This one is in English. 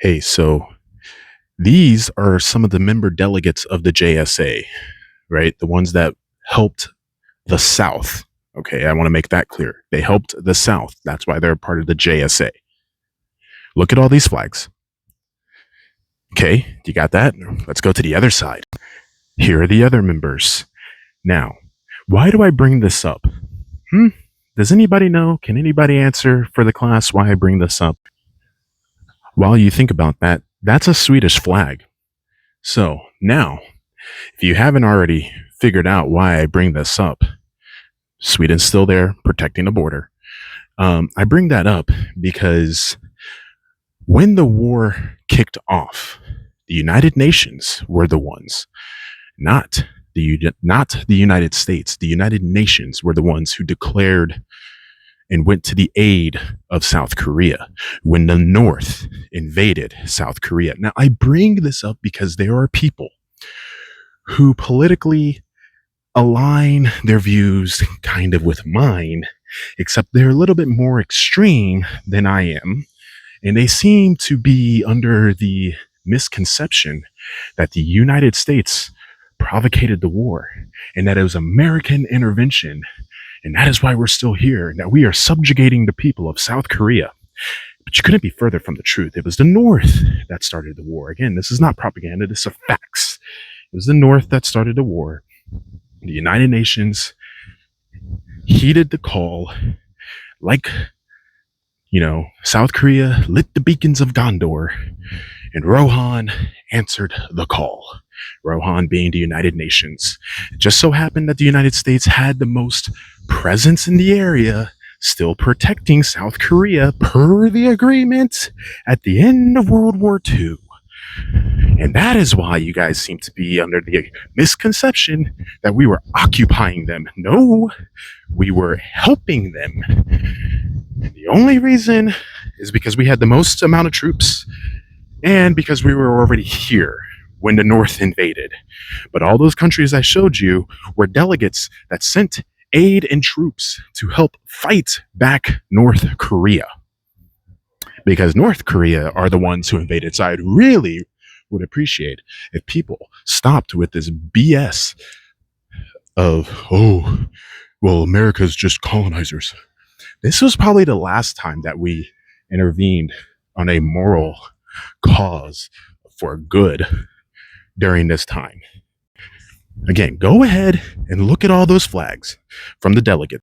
Hey, so these are some of the member delegates of the JSA, right? The ones that helped the South. Okay, I want to make that clear. They helped the South. That's why they're part of the JSA. Look at all these flags. Okay, you got that? Let's go to the other side. Here are the other members. Now, why do I bring this up? Does anybody know? Can anybody answer for the class why I bring this up? While you think about that, that's a Swedish flag. So now, if you haven't already figured out why I bring this up, Sweden's still there protecting the border. I bring that up because when the war kicked off, the United Nations were the ones, not the United States. The United Nations were the ones who declared and went to the aid of South Korea when the North invaded South Korea. Now, I bring this up because there are people who politically align their views kind of with mine, except they're a little bit more extreme than I am. And they seem to be under the misconception that the United States provocated the war and that it was American intervention. And that is why we're still here, and that we are subjugating the people of South Korea. But you couldn't be further from the truth. It was the North that started the war. Again, this is not propaganda. This is facts. It was the North that started the war. The United Nations heeded the call, like, South Korea lit the beacons of Gondor, and Rohan answered the call. Rohan being the United Nations. It just so happened that the United States had the most presence in the area, still protecting South Korea per the agreement at the end of World War II. And that is why you guys seem to be under the misconception that we were occupying them. No, we were helping them. And the only reason is because we had the most amount of troops and because we were already here when the North invaded. But all those countries I showed you were delegates that sent aid and troops to help fight back North Korea. Because North Korea are the ones who invaded. So I really would appreciate if people stopped with this BS of, oh, well, America's just colonizers. This was probably the last time that we intervened on a moral cause for good during this time. Again, go ahead and look at all those flags from the delegates.